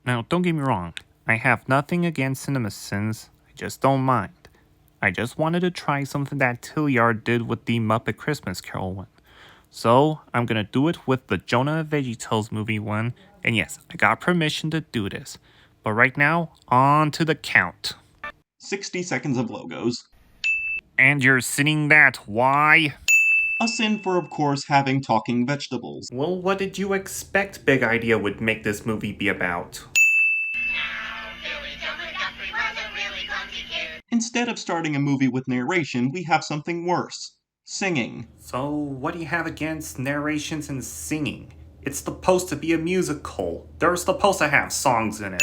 Now, don't get me wrong, I have nothing against CinemaSins, I just don't mind. I just wanted to try something that Tilliard did with the Muppet Christmas Carol one. So, I'm gonna do it with the Jonah VeggieTales movie one, and yes, I got permission to do this. But right now, on to the count. 60 seconds of logos. And you're sitting that, why? A sin for, of course, having talking vegetables. Well, what did you expect Big Idea would make this movie be about? Instead of starting a movie with narration, we have something worse. Singing. So, what do you have against narrations and singing? It's supposed to be a musical. They're supposed to have songs in it.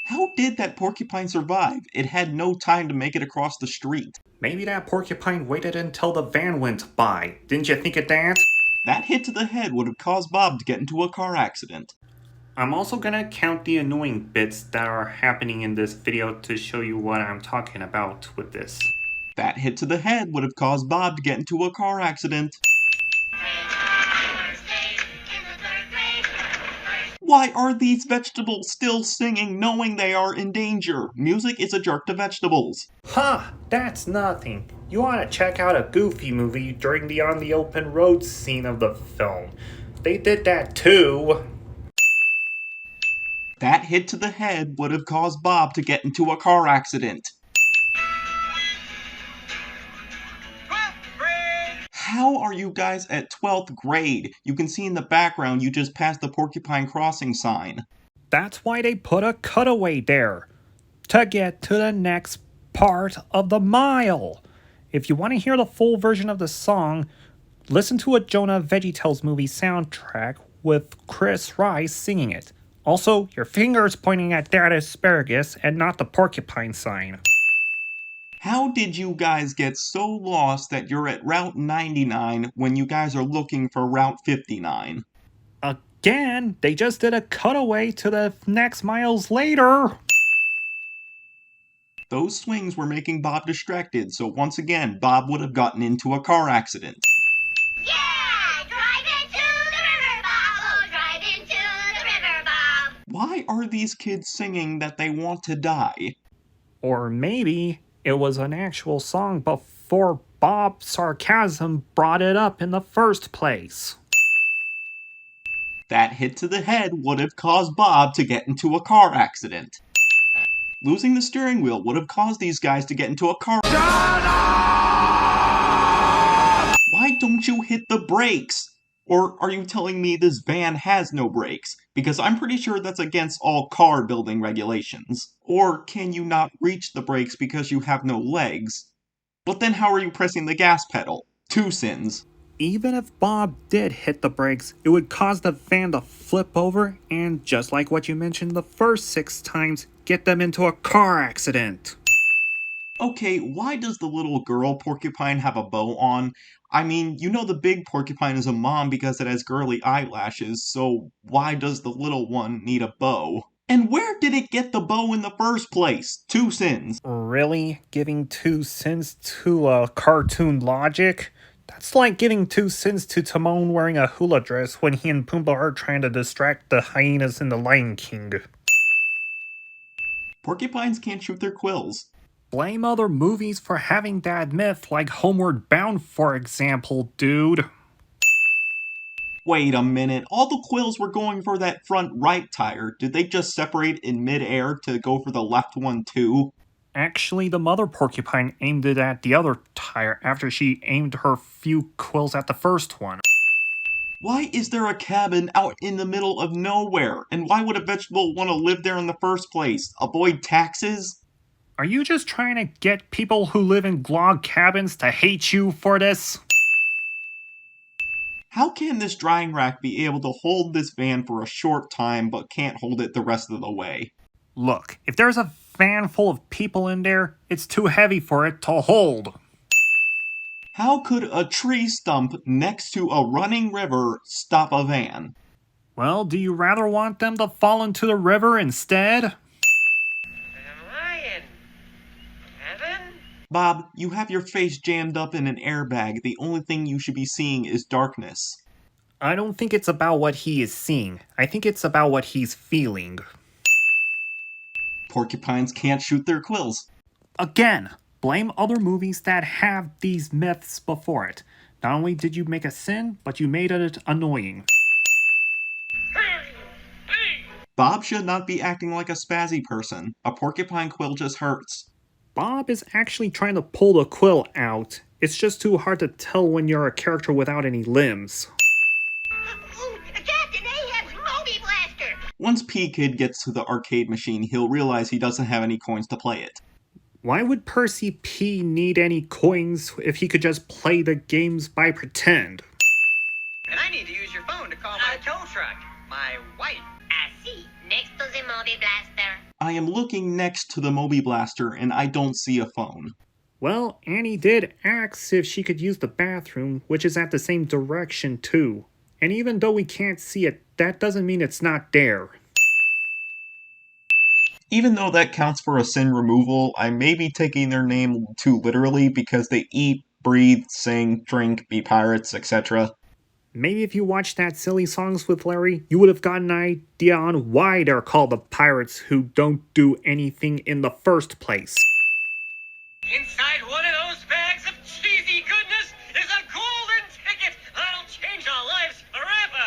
How did that porcupine survive? It had no time to make it across the street. Maybe that porcupine waited until the van went by. Didn't you think of that? That hit to the head would have caused Bob to get into a car accident. I'm also gonna count the annoying bits that are happening in this video to show you what I'm talking about with this. That hit to the head would have caused Bob to get into a car accident. Why are these vegetables still singing knowing they are in danger? Music is a jerk to vegetables. Huh, that's nothing. You ought to check out a Goofy movie during the on the open road scene of the film. They did that too. That hit to the head would have caused Bob to get into a car accident. How are you guys at 12th grade? You can see in the background you just passed the Porcupine Crossing sign. That's why they put a cutaway there. To get to the next part of the mile. If you want to hear the full version of the song, listen to a Jonah VeggieTales movie soundtrack with Chris Rice singing it. Also, your finger's pointing at that asparagus and not the porcupine sign. How did you guys get so lost that you're at Route 99 when you guys are looking for Route 59? Again, they just did a cutaway to the next miles later. Those swings were making Bob distracted, so once again, Bob would have gotten into a car accident. Yeah! Drive into the river, Bob! Oh, drive into the river, Bob! Why are these kids singing that they want to die? Or maybe it was an actual song before Bob's sarcasm brought it up in the first place. That hit to the head would have caused Bob to get into a car accident. Losing the steering wheel would have caused these guys to get into a car. Why don't you hit the brakes? Or are you telling me this van has no brakes? Because I'm pretty sure that's against all car building regulations. Or can you not reach the brakes because you have no legs? But then how are you pressing the gas pedal? Two sins. Even if Bob did hit the brakes, it would cause the van to flip over and, just like what you mentioned the first 6 times, get them into a car accident. Okay, why does the little girl porcupine have a bow on? I mean, you know the big porcupine is a mom because it has girly eyelashes, so why does the little one need a bow? And where did it get the bow in the first place? Two sins. Really? Giving 2 cents to a cartoon logic? That's like giving 2 cents to Timon wearing a hula dress when he and Pumbaa are trying to distract the hyenas in the Lion King. Porcupines can't shoot their quills. Blame other movies for having that myth, like Homeward Bound, for example, dude. Wait a minute, all the quills were going for that front right tire. Did they just separate in mid-air to go for the left one too? Actually, the mother porcupine aimed it at the other tire after she aimed her few quills at the first one. Why is there a cabin out in the middle of nowhere? And why would a vegetable want to live there in the first place? Avoid taxes? Are you just trying to get people who live in log cabins to hate you for this? How can this drying rack be able to hold this van for a short time but can't hold it the rest of the way? Look, if there's a van full of people in there, it's too heavy for it to hold. How could a tree stump next to a running river stop a van? Well, do you rather want them to fall into the river instead? Bob, you have your face jammed up in an airbag. The only thing you should be seeing is darkness. I don't think it's about what he is seeing. I think it's about what he's feeling. Porcupines can't shoot their quills. Again, blame other movies that have these myths before it. Not only did you make a sin, but you made it annoying. Bob should not be acting like a spazzy person. A porcupine quill just hurts. Bob is actually trying to pull the quill out. It's just too hard to tell when you're a character without any limbs. Ooh, Captain Ahab's Moby Blaster! Once P-Kid gets to the arcade machine, he'll realize he doesn't have any coins to play it. Why would Percy P need any coins if he could just play the games by pretend? And I need to use your phone to call my tow truck. My wife. I see. Next to the Moby Blaster. I am looking next to the Moby Blaster and I don't see a phone. Well, Annie did ask if she could use the bathroom, which is at the same direction too. And even though we can't see it, that doesn't mean it's not there. Even though that counts for a sin removal, I may be taking their name too literally because they eat, breathe, sing, drink, be pirates, etc. Maybe if you watched that Silly Songs with Larry, you would have gotten an idea on why they're called the pirates who don't do anything in the first place. Inside one of those bags of cheesy goodness is a golden ticket that'll change our lives forever.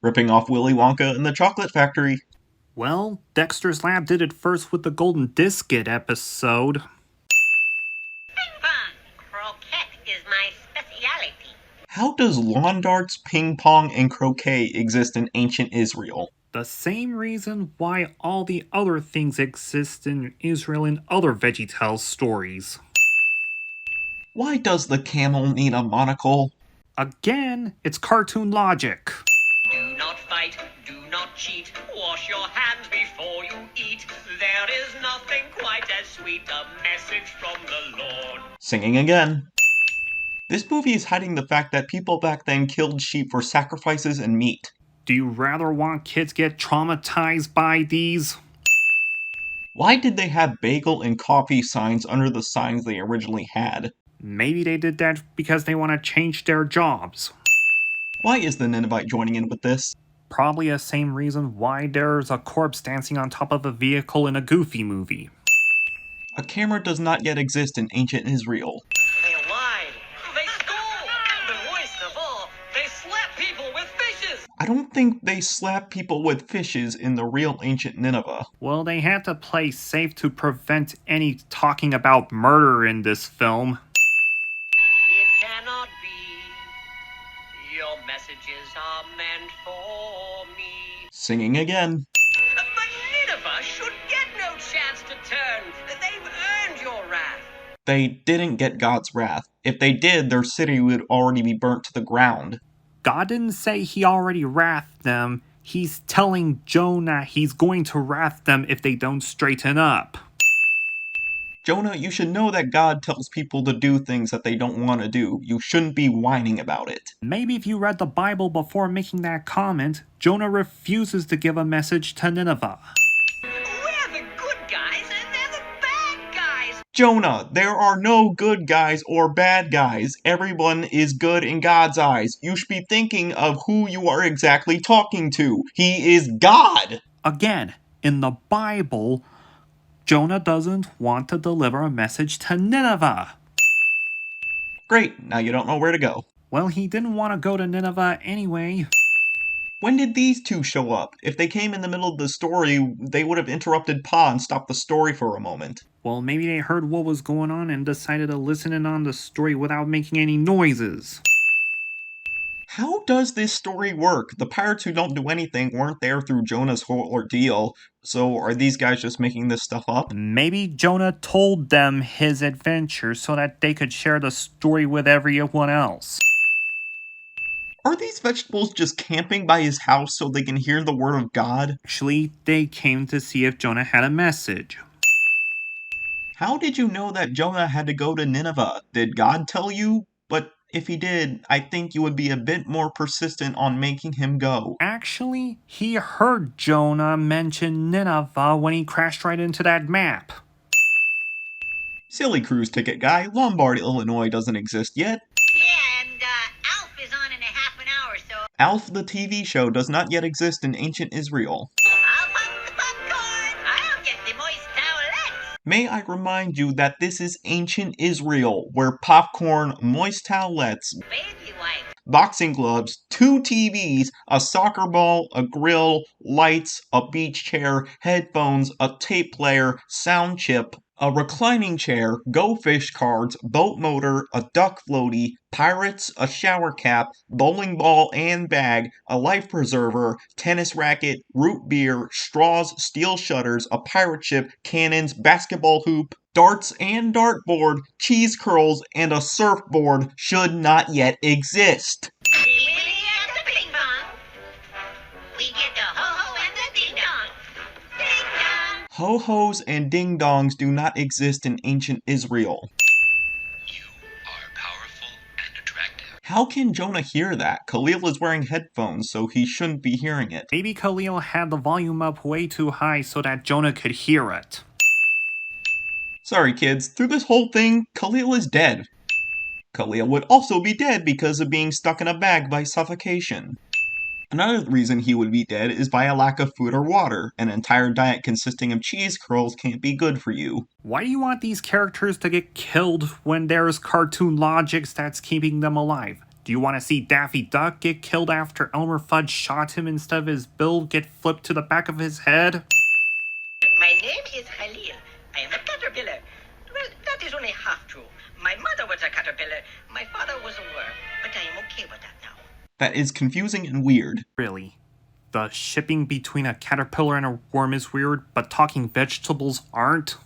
Ripping off Willy Wonka and the Chocolate Factory. Well, Dexter's Lab did it first with the Golden Disket episode. Ping pong. Croquette is my speciality. How does lawn darts, ping pong, and croquet exist in ancient Israel? The same reason why all the other things exist in Israel in other VeggieTales stories. Why does the camel need a monocle? Again, it's cartoon logic. Do not fight, do not cheat, wash your hands before you eat. There is nothing quite as sweet, a message from the Lord. Singing again. This movie is hiding the fact that people back then killed sheep for sacrifices and meat. Do you rather want kids get traumatized by these? Why did they have bagel and coffee signs under the signs they originally had? Maybe they did that because they want to change their jobs. Why is the Ninevite joining in with this? Probably the same reason why there's a corpse dancing on top of a vehicle in a Goofy movie. A camera does not yet exist in ancient Israel. They lied, they stole, but worst of all, they slapped people with fishes. I don't think they slap people with fishes in the real ancient Nineveh. Well, they had to play safe to prevent any talking about murder in this film. It cannot be. Your messages are meant for me. Singing again. But Nineveh should get no chance to turn. They've earned your wrath. They didn't get God's wrath. If they did, their city would already be burnt to the ground. God didn't say he already wrathed them. He's telling Jonah he's going to wrath them if they don't straighten up. Jonah, you should know that God tells people to do things that they don't want to do. You shouldn't be whining about it. Maybe if you read the Bible before making that comment, Jonah refuses to give a message to Nineveh. We're the good guys and they're the bad guys. Jonah, there are no good guys or bad guys. Everyone is good in God's eyes. You should be thinking of who you are exactly talking to. He is God! Again, in the Bible, Jonah doesn't want to deliver a message to Nineveh. Great, now you don't know where to go. Well, he didn't want to go to Nineveh anyway. When did these two show up? If they came in the middle of the story, they would have interrupted Pa and stopped the story for a moment. Well, maybe they heard what was going on and decided to listen in on the story without making any noises. How does this story work? The pirates who don't do anything weren't there through Jonah's whole ordeal, so are these guys just making this stuff up? Maybe Jonah told them his adventure so that they could share the story with everyone else. Are these vegetables just camping by his house so they can hear the word of God? Actually, they came to see if Jonah had a message. How did you know that Jonah had to go to Nineveh? Did God tell you? But if he did, I think you would be a bit more persistent on making him go. Actually, he heard Jonah mention Nineveh when he crashed right into that map. Silly cruise ticket guy, Lombard, Illinois doesn't exist yet. Yeah, and Alf is on in a half an hour, so Alf the TV show does not yet exist in ancient Israel. I'll pop the popcorn. I'll get the moist May I remind you that this is ancient Israel, where popcorn, moist towelettes, Baby wipe. boxing gloves, 2 TVs, a soccer ball, a grill, lights, a beach chair, headphones, a tape player, sound chip, a reclining chair, Go Fish cards, boat motor, a duck floaty, pirates, a shower cap, bowling ball and bag, a life preserver, tennis racket, root beer, straws, steel shutters, a pirate ship, cannons, basketball hoop, darts and dartboard, cheese curls, and a surfboard should not yet exist. We get the ping pong. We get the ho-ho and the ding-dong. Ding-dong. Ho-hos and ding-dongs do not exist in ancient Israel. You are powerful and attractive. How can Jonah hear that? Khalil is wearing headphones, so he shouldn't be hearing it. Maybe Khalil had the volume up way too high so that Jonah could hear it. Sorry kids, through this whole thing, Khalil is dead. Khalil would also be dead because of being stuck in a bag by suffocation. Another reason he would be dead is by a lack of food or water. An entire diet consisting of cheese curls can't be good for you. Why do you want these characters to get killed when there's cartoon logics that's keeping them alive? Do you want to see Daffy Duck get killed after Elmer Fudd shot him instead of his bill get flipped to the back of his head? My name is Khalil. I am a caterpillar. Well, that is only half true. My mother was a caterpillar. My father was a worm. But I am okay with that now. That is confusing and weird. Really? The shipping between a caterpillar and a worm is weird, but talking vegetables aren't?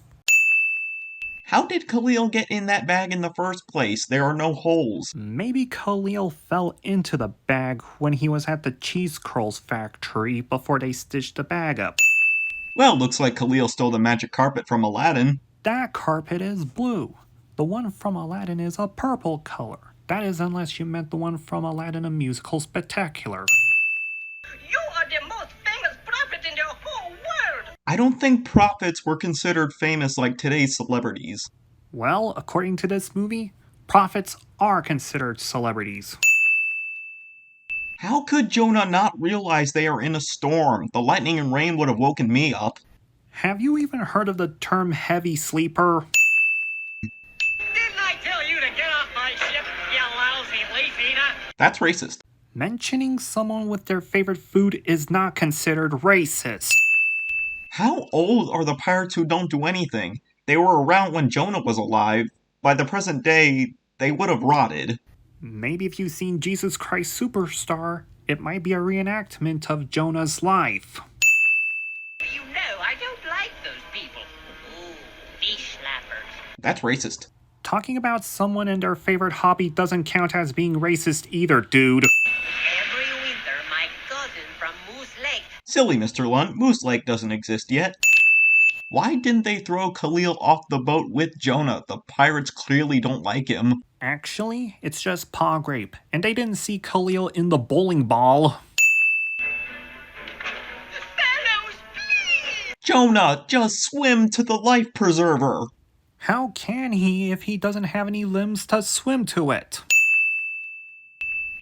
How did Khalil get in that bag in the first place? There are no holes. Maybe Khalil fell into the bag when he was at the cheese curls factory before they stitched the bag up. Well, looks like Khalil stole the magic carpet from Aladdin. That carpet is blue. The one from Aladdin is a purple color. That is unless you meant the one from Aladdin a Musical Spectacular. You are the most famous prophet in the whole world. I don't think prophets were considered famous like today's celebrities. Well, according to this movie, prophets are considered celebrities. How could Jonah not realize they are in a storm? The lightning and rain would have woken me up. Have you even heard of the term heavy sleeper? Didn't I tell you to get off my ship, you lousy leaf-eater? That's racist. Mentioning someone with their favorite food is not considered racist. How old are the pirates who don't do anything? They were around when Jonah was alive. By the present day, they would have rotted. Maybe if you've seen Jesus Christ Superstar, it might be a reenactment of Jonah's life. You know, I don't like those people. Ooh, fish slappers. That's racist. Talking about someone and their favorite hobby doesn't count as being racist either, dude. Every winter, my cousin from Moose Lake. Silly, Mr. Lunt. Moose Lake doesn't exist yet. Why didn't they throw Khalil off the boat with Jonah? The pirates clearly don't like him. Actually, it's just paw grape, and they didn't see Khalil in the bowling ball. Fellows, please! Jonah, just swim to the life preserver. How can he if he doesn't have any limbs to swim to it?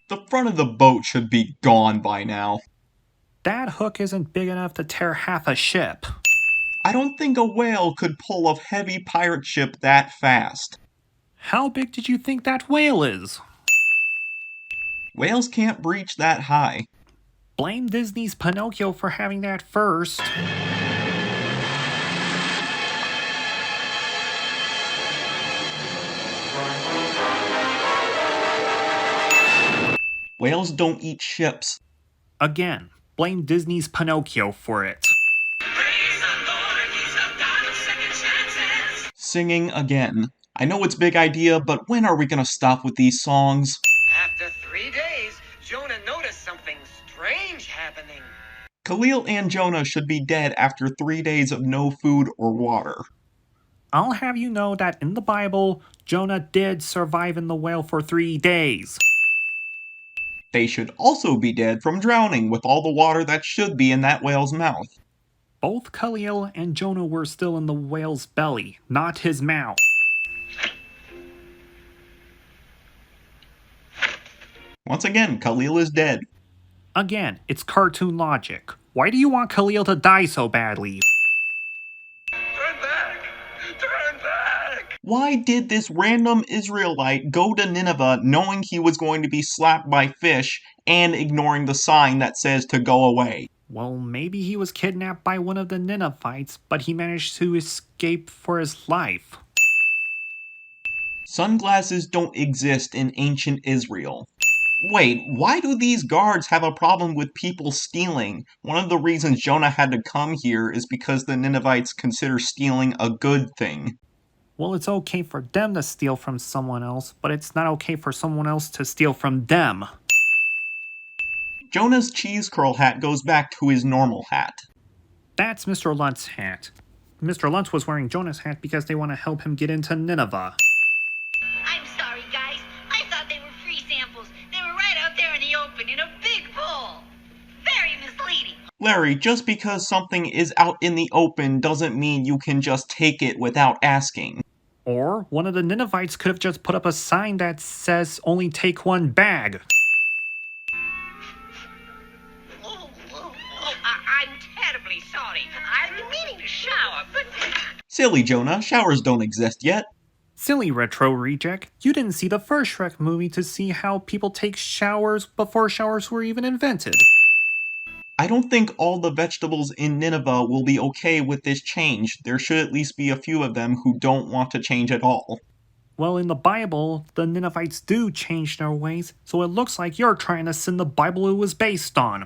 The front of the boat should be gone by now. That hook isn't big enough to tear half a ship. I don't think a whale could pull a heavy pirate ship that fast. How big did you think that whale is? Whales can't breach that high. Blame Disney's Pinocchio for having that first. Whales don't eat ships. Again, blame Disney's Pinocchio for it. Singing again. I know it's big idea, but when are we gonna stop with these songs? After 3 days, Jonah noticed something strange happening. Khalil and Jonah should be dead after 3 days of no food or water. I'll have you know that in the Bible, Jonah did survive in the whale for 3 days. They should also be dead from drowning with all the water that should be in that whale's mouth. Both Khalil and Jonah were still in the whale's belly, not his mouth. Once again, Khalil is dead. Again, it's cartoon logic. Why do you want Khalil to die so badly? Turn back! Why did this random Israelite go to Nineveh knowing he was going to be slapped by fish and ignoring the sign that says to go away? Well, maybe he was kidnapped by one of the Ninevites, but he managed to escape for his life. Sunglasses don't exist in ancient Israel. Wait, why do these guards have a problem with people stealing? One of the reasons Jonah had to come here is because the Ninevites consider stealing a good thing. Well, it's okay for them to steal from someone else, but it's not okay for someone else to steal from them. Jonah's cheese curl hat goes back to his normal hat. That's Mr. Lunt's hat. Mr. Lunt was wearing Jonah's hat because they want to help him get into Nineveh. I'm sorry, guys. I thought they were free samples. They were right out there in the open in a big bowl. Very misleading. Larry, just because something is out in the open doesn't mean you can just take it without asking. Or one of the Ninevites could have just put up a sign that says only take one bag. I'm terribly sorry. I've been meaning to shower, but... Silly Jonah, showers don't exist yet. Silly retro reject, you didn't see the first Shrek movie to see how people take showers before showers were even invented. I don't think all the vegetables in Nineveh will be okay with this change. There should at least be a few of them who don't want to change at all. Well, in the Bible, the Ninevites do change their ways, so it looks like you're trying to sin the Bible it was based on.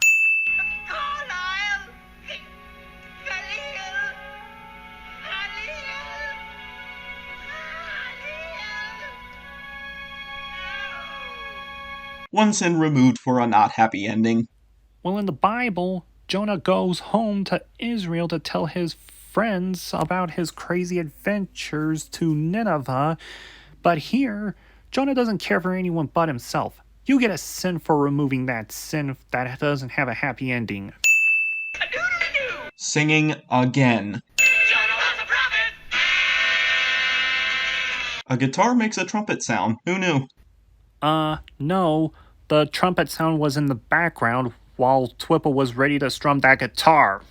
Carlisle! Khalil! Khalil! One sin removed for a not happy ending. Well, in the Bible, Jonah goes home to Israel to tell his friends about his crazy adventures to Nineveh, but here, Jonah doesn't care for anyone but himself. You get a sin for removing that sin that doesn't have a happy ending. Singing again. Jonah was a prophet! A guitar makes a trumpet sound. Who knew? No. The trumpet sound was in the background while Twipple was ready to strum that guitar.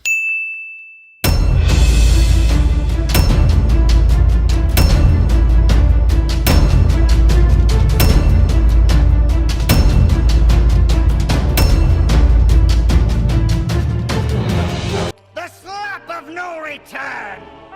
The slap of no return!